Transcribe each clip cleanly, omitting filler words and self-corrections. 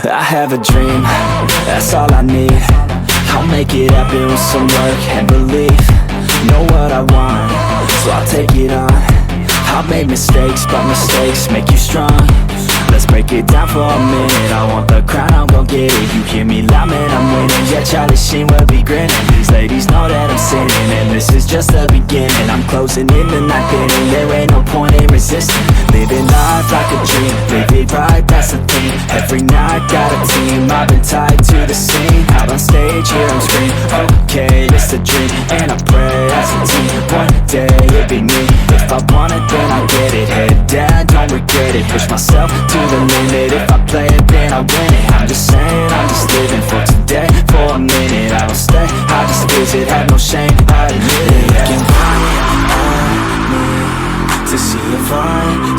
I have a dream, that's all I need. I'll make it happen with some work and belief. Know what I want, so I'll take it on. I've made mistakes, but mistakes make you strong. Let's break it down for a minute. I want the crown, I'm gon' get it. You hear me loud, man, I'm winning. Yeah, Charlie Sheen will be grinning. These ladies know that I'm sinning, and this is just the beginning. I'm closing in the night inning. There ain't no point in resisting. Living life like a dream, live it right, that's the thing. Every night got a team, I've been tied to the scene. Out on stage, here I'm screaming, okay, it's a dream. And I pray as a team, one day it'll be me. If I want it, then I get it. Head down, don't regret it. Push myself to the limit. If I play it, then I win it. I'm just saying, I'm just living for today. For a minute, I don't stay, I just visit. Have no shame, I admit it. Looking right at me to see if I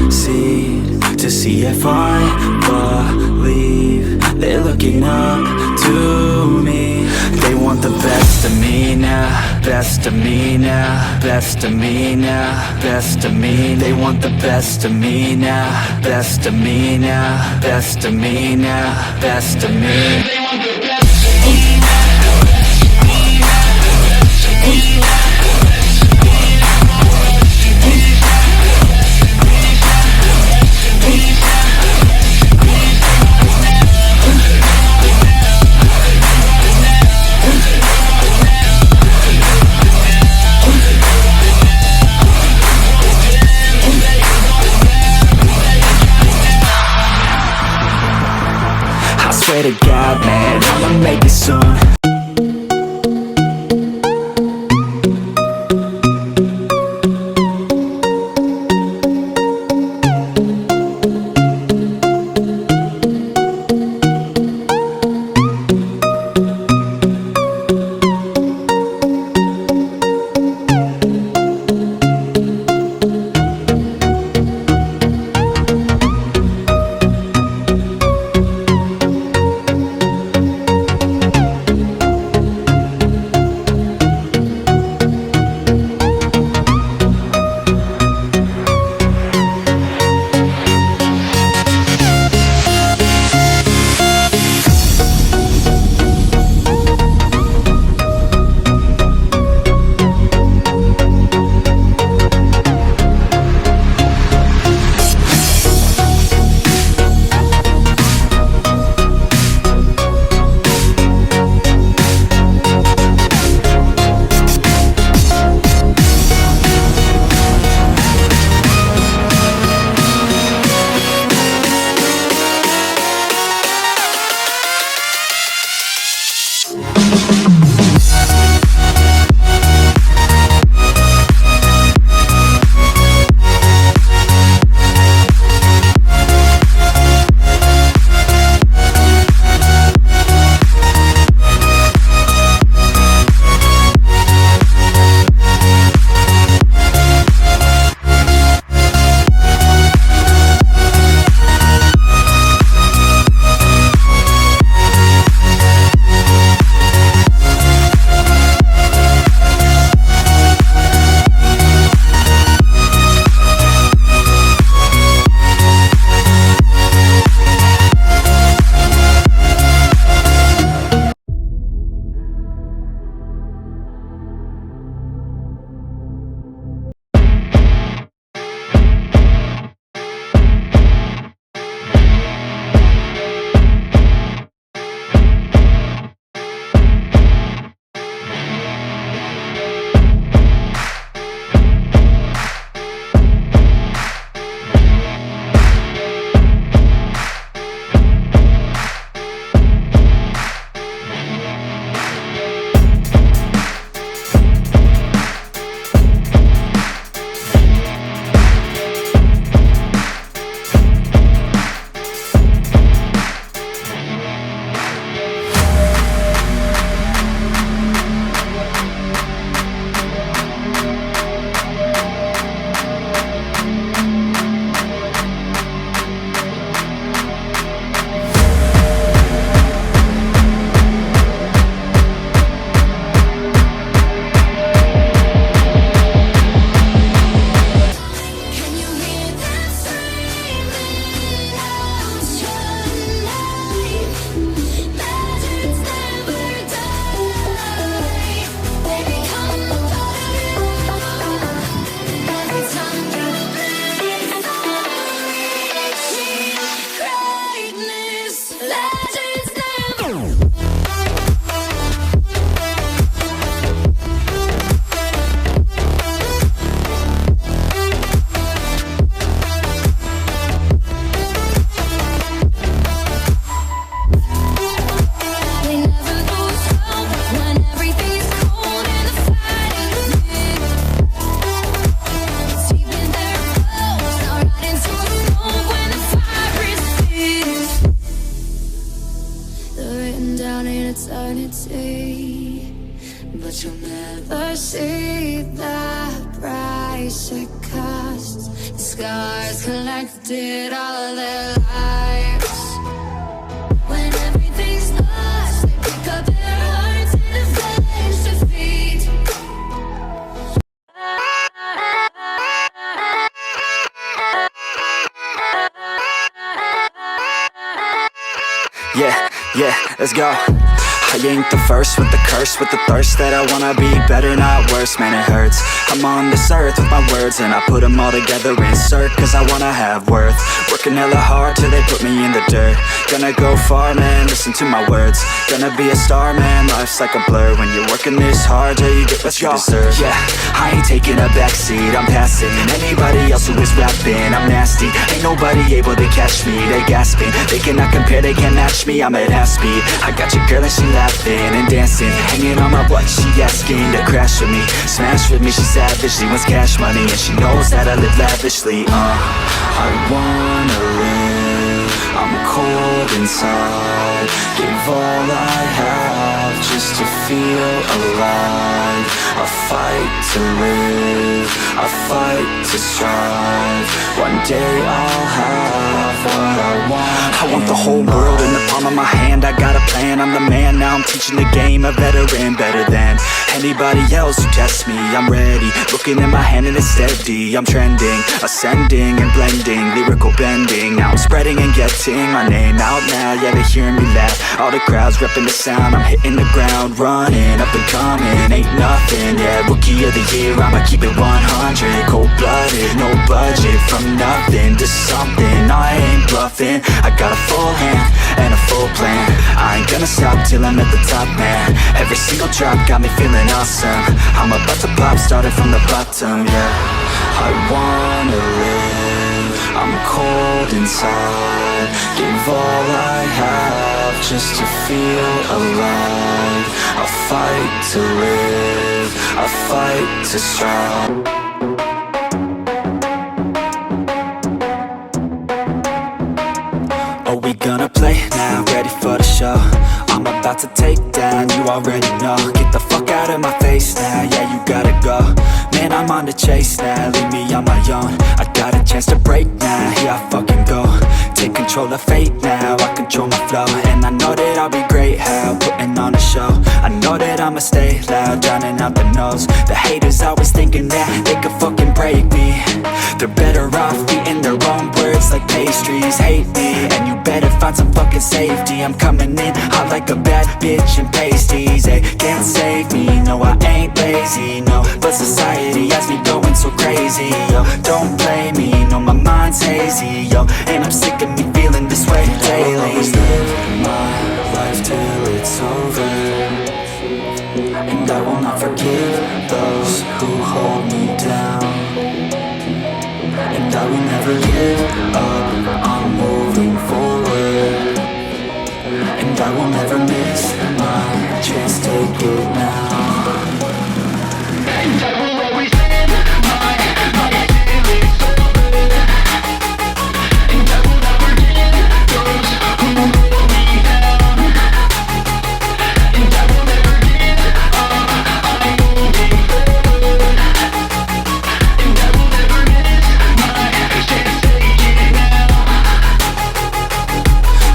succeed, to see if I believe. They're looking up to me. They want the best of me now, best of me now, best of me now, best of me. They want the best of me now, best of me now, best of me now, best of me. They want the best of me now. I swear to God, man, I'ma make it soon. you'll never see the price it costs. The scars collected all their lives. When everything's lost, they pick up their hearts and avenge defeat. Yeah, let's go. I ain't the first with the curse, with the thirst that I wanna be better, not worse, man it hurts. I'm on this earth with my words and I put them all together, insert, cause I wanna have worth. Working hella hard till they put me in the dirt. Gonna go far, man, listen to my words. Gonna be a star, man, life's like a blur. When you're working this hard till you get what you deserve. Yeah, I ain't taking a backseat, I'm passing anybody else who is rapping. I'm nasty, ain't nobody able to catch me. They gasping, they cannot compare, they can't match me. I'm at half speed, I got your girl and she laughing and dancing, hanging on my butt, she asking to crash with me, smash with me, she savage, she wants cash money, and she knows that I live lavishly. I wanna live, I'm cold inside, give all I have just to feel alive. I fight to live, I fight to strive, one day I'll have what I want. I want the whole world in the palm of my hand, I got a plan, I'm the man, now I'm teaching the game, a veteran, better than anybody else who tests me. I'm ready, looking at my hand and it's steady. I'm trending, ascending and blending, lyrical bending. Now I'm spreading and getting my name out now. Yeah, they hearing me laugh, all the crowds repping the sound. I'm hitting the ground, running, up and coming, ain't nothing. Yeah, rookie of the year, I'ma keep it 100. Cold-blooded, no budget, from nothing to something. I ain't bluffing, I got a full hand and a full plan. I ain't gonna stop till I'm at the top, man. Every single drop got me feeling awesome. I'm about to pop, started from the bottom, yeah. I wanna live, I'm cold inside, give all I have just to feel alive. I fight to live, I fight to strive. Are we gonna play now? Ready for the show? I'm about to take down, you already know. Get the fuck out of my face now, yeah, you gotta go. Man, I'm on the chase now, leave me on my own. I got a chance to break now, here I fucking go. Take control of fate now, I control my flow. And I know that I'll be great, how, putting on a show. I know that I'ma stay loud, drowning out the noise. The haters always thinking that they could fucking break me. They're better off eating their own words like pastries. Hate me, and you better find some fucking safety. I'm coming in hot like a bad bitch in pasties. They can't save me, no I ain't lazy, no. But society has me going so crazy, yo. Don't blame me, no my mind's hazy, yo. And I'm sick of me feeling this way daily. I'll always live my life till it's over, and I will not forgive those who hold me down. And I will never give up, I'm moving forward. And I will never miss my chance, take it now. And I will always live my life till it's over. And I will never give those who hold me down. And I will never give up, I'm moving forward. And I will never miss my chance, take it now.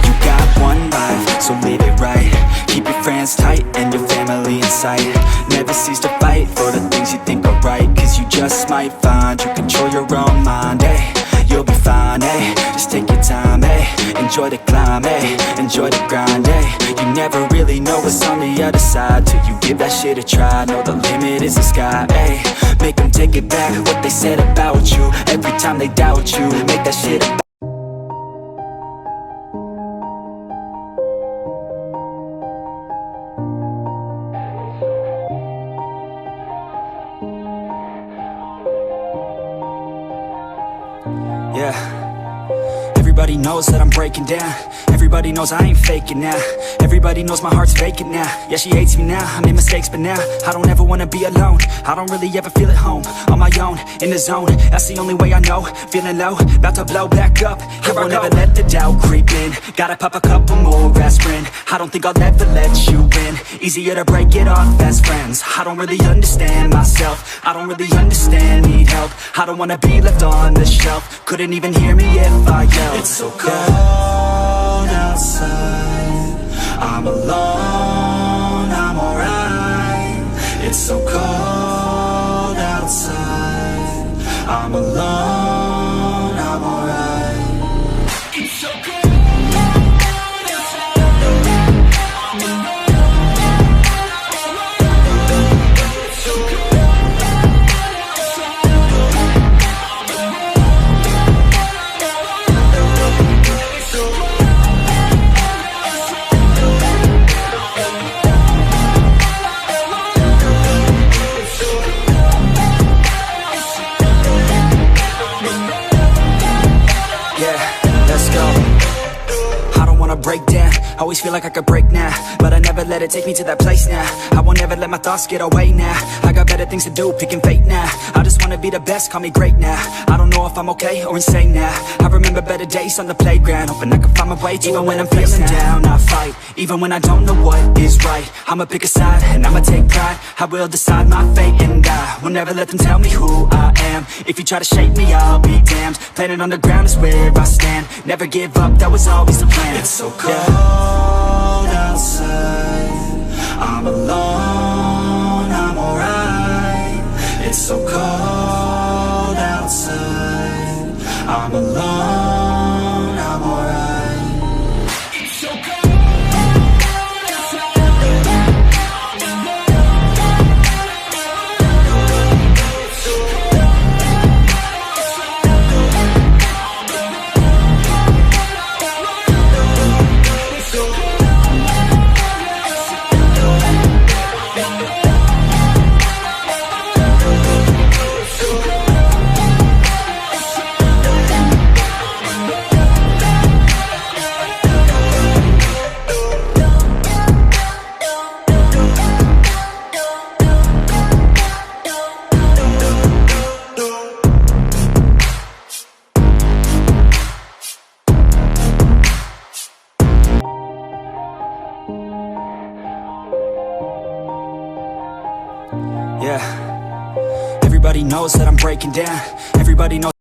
You got one life, so live it right. Keep your friends tight and your family in sight. Never cease to fight for the things you think are right, cause you just might find you control your own mind, eh? You'll be fine, eh? Just take your time, eh? Enjoy the climb, eh? Enjoy the grind, eh? You never really know what's on the other side till you give that shit a try. Know the limit is the sky, eh? Make them take it back, what they said about you. Every time they doubt you, make that shit a yeah. Everybody knows that I'm breaking down. Everybody knows I ain't faking now. Everybody knows my heart's vacant now. Yeah, she hates me now, I made mistakes, but now I don't ever wanna be alone. I don't really ever feel at home. On my own, in the zone, that's the only way I know. Feeling low, about to blow back up. I won't ever let the doubt creep in. Gotta pop a couple more aspirin. I don't think I'll ever let you in. Easier to break it off as friends. I don't really understand myself. I don't really understand, need help. I don't wanna be left on the shelf. Couldn't even hear me if I yelled. It's so cold outside, I'm alone, I'm alright. It's so cold outside, I'm alone, I'm alright. It's so cold. Break down, always feel like I could break now, but I never let it take me to that place now. I won't ever let my thoughts get away now. I got better things to do, picking fate now. I just wanna be the best, call me great now. I don't know if I'm okay or insane now. I remember better days on the playground, hoping I can find my way. Even when I'm feeling down, I fight. Even when I don't know what is right, I'ma pick a side and I'ma take pride. I will decide my fate and I will never let them tell me who I am. If you try to shape me, I'll be damned. Planet on the ground is where I stand. Never give up, that was always the plan. It's so cold outside, I'm alone, I'm alright. It's so cold outside, I'm alone, I'm alright. It's so cold. Yeah, everybody knows that I'm breaking down. Everybody knows